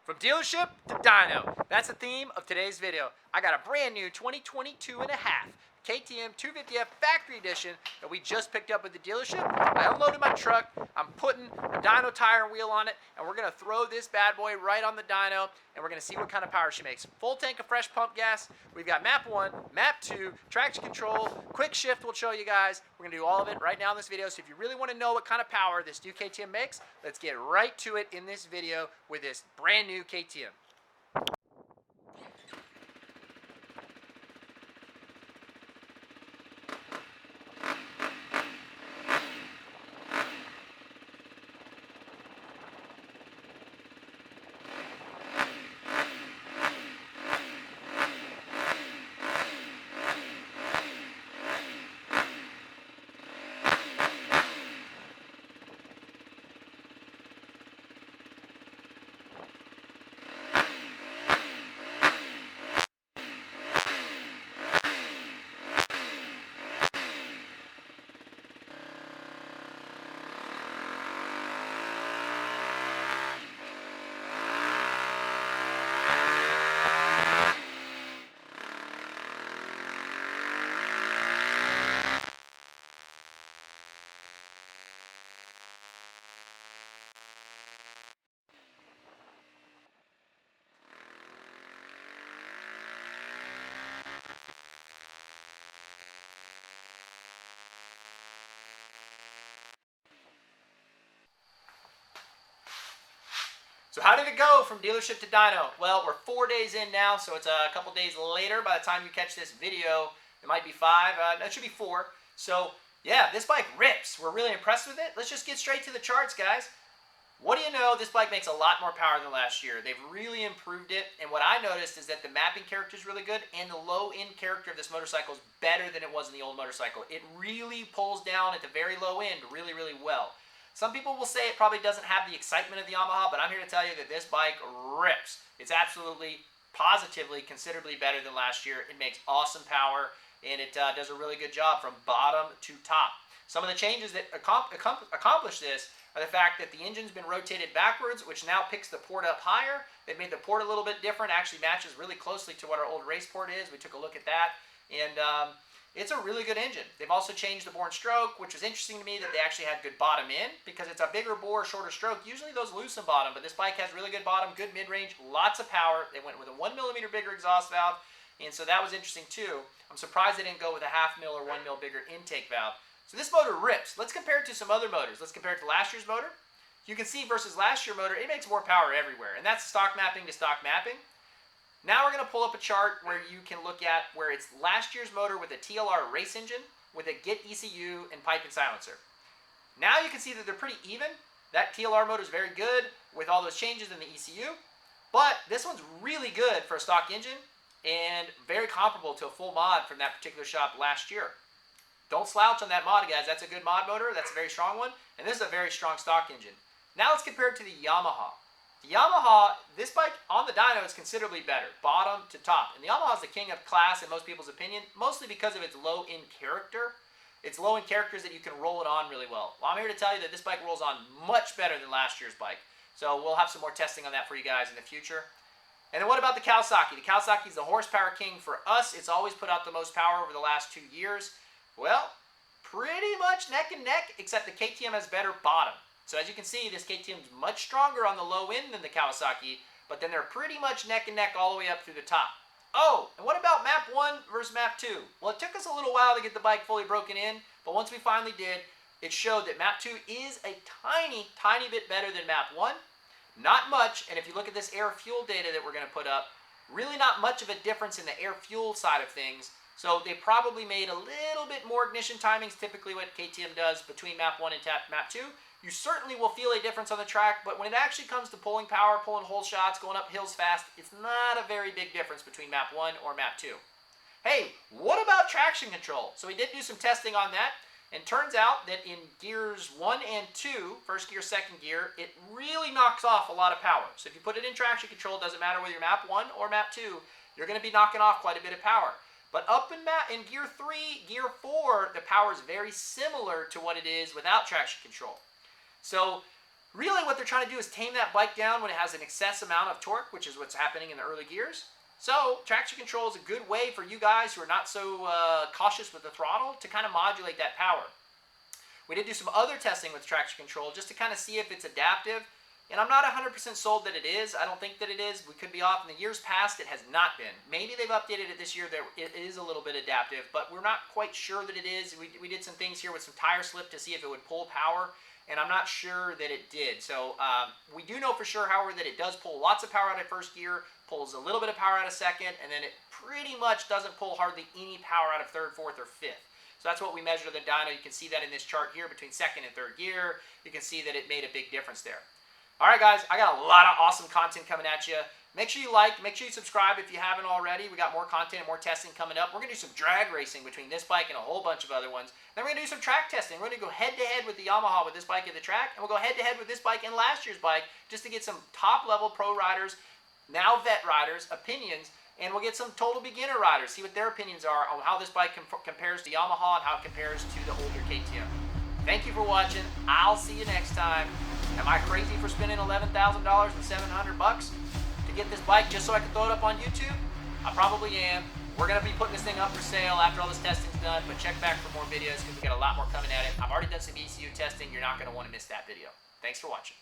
From dealership to dyno, that's the theme of today's video. I got a brand new 2022 and a half KTM 250F Factory Edition that we just picked up at the dealership. I unloaded my truck, I'm putting a dyno tire and wheel on it, and we're gonna throw this bad boy right on the dyno, and we're gonna see what kind of power she makes. Full tank of fresh pump gas. We've got map 1, map 2, traction control, quick shift we'll show you guys. We're gonna do all of it right now in this video, so if you really wanna know what kind of power this new KTM makes, let's get right to it in this video with this brand new KTM. So how did it go from dealership to dyno? Well, we're 4 days in now, so it's a couple days later. By the time you catch this video, it might be 5. That should be 4. So yeah, this bike rips. We're really impressed with it. Let's just get straight to the charts, guys. What do you know? This bike makes a lot more power than last year. They've really improved it. And what I noticed is that the mapping character is really good, and the low-end character of this motorcycle is better than it was in the old motorcycle. It really pulls down at the very low end really, really well. Some people will say it probably doesn't have the excitement of the Yamaha, but I'm here to tell you that this bike rips. It's absolutely, positively, considerably better than last year. It makes awesome power, and it does a really good job from bottom to top. Some of the changes that accomplish this are the fact that the engine's been rotated backwards, which now picks the port up higher. They've made the port a little bit different, actually matches really closely to what our old race port is. We took a look at that, and it's a really good engine. They've also changed the bore and stroke, which was interesting to me that they actually had good bottom end, because it's a bigger bore, shorter stroke. Usually those loosen bottom, but this bike has really good bottom, good mid-range, lots of power. They went with a 1 millimeter bigger exhaust valve, and so that was interesting too. I'm surprised they didn't go with a 0.5 mil or 1 mil bigger intake valve. So this motor rips. Let's compare it to some other motors. Let's compare it to last year's motor. You can see versus last year's motor, it makes more power everywhere, and that's stock mapping to stock mapping. Now we're going to pull up a chart where you can look at where it's last year's motor with a TLR race engine with a GET ECU and pipe and silencer. Now you can see that they're pretty even. That TLR motor is very good with all those changes in the ECU, but this one's really good for a stock engine and very comparable to a full mod from that particular shop last year. Don't slouch on that mod, guys. That's a good mod motor. That's a very strong one, and this is a very strong stock engine. Now let's compare it to the Yamaha. The Yamaha, this bike on the dyno is considerably better, bottom to top. And the Yamaha is the king of class in most people's opinion, mostly because of its low-end character. Its low-end character is that you can roll it on really well. Well, I'm here to tell you that this bike rolls on much better than last year's bike. So we'll have some more testing on that for you guys in the future. And then what about the Kawasaki? The Kawasaki is the horsepower king for us. It's always put out the most power over the last 2 years. Well, pretty much neck and neck, except the KTM has better bottom. So as you can see, this KTM is much stronger on the low end than the Kawasaki, but then they're pretty much neck and neck all the way up through the top. Oh, and what about map 1 versus map 2? Well, it took us a little while to get the bike fully broken in, but once we finally did, it showed that map 2 is a tiny, tiny bit better than map 1. Not much, and if you look at this air fuel data that we're going to put up, really not much of a difference in the air fuel side of things. So they probably made a little bit more ignition timings, typically what KTM does between map 1 and map 2. You certainly will feel a difference on the track, but when it actually comes to pulling power, pulling whole shots, going up hills fast, it's not a very big difference between map 1 or map 2. Hey, what about traction control? So we did do some testing on that, and turns out that in gears 1 and 2, first gear, second gear, it really knocks off a lot of power. So if you put it in traction control, it doesn't matter whether you're map 1 or map 2, you're going to be knocking off quite a bit of power. But up in gear 3, gear 4, the power is very similar to what it is without traction control. So Really what they're trying to do is tame that bike down when it has an excess amount of torque, which is what's happening in the early gears. So traction control is a good way for you guys who are not so cautious with the throttle to kind of modulate that power. We did do some other testing with traction control just to kind of see if it's adaptive. And I'm not 100% sold that it is. I don't think that it is. We could be off. In the years past, it has not been. Maybe they've updated it this year that it is a little bit adaptive, but we're not quite sure that it is. We did some things here with some tire slip to see if it would pull power, and I'm not sure that it did. So we do know for sure, however, that it does pull lots of power out of first gear, pulls a little bit of power out of second, and then it pretty much doesn't pull hardly any power out of third, fourth, or fifth. So that's what we measured the dyno. You can see that in this chart here between second and third gear. You can see that it made a big difference there. All right, guys, I got a lot of awesome content coming at you. Make sure you like, make sure you subscribe if you haven't already. We got more content and more testing coming up. We're going to do some drag racing between this bike and a whole bunch of other ones. Then we're going to do some track testing. We're going to go head-to-head with the Yamaha with this bike at the track, and we'll go head-to-head with this bike and last year's bike just to get some top-level pro riders, now vet riders, opinions, and we'll get some total beginner riders, see what their opinions are on how this bike compares to Yamaha and how it compares to the older KTM. Thank you for watching. I'll see you next time. Am I crazy for spending $11,000 and $700 to get this bike just so I can throw it up on YouTube? I probably am. We're going to be putting this thing up for sale after all this testing's done, but check back for more videos because we got a lot more coming at it. I've already done some ECU testing. You're not going to want to miss that video. Thanks for watching.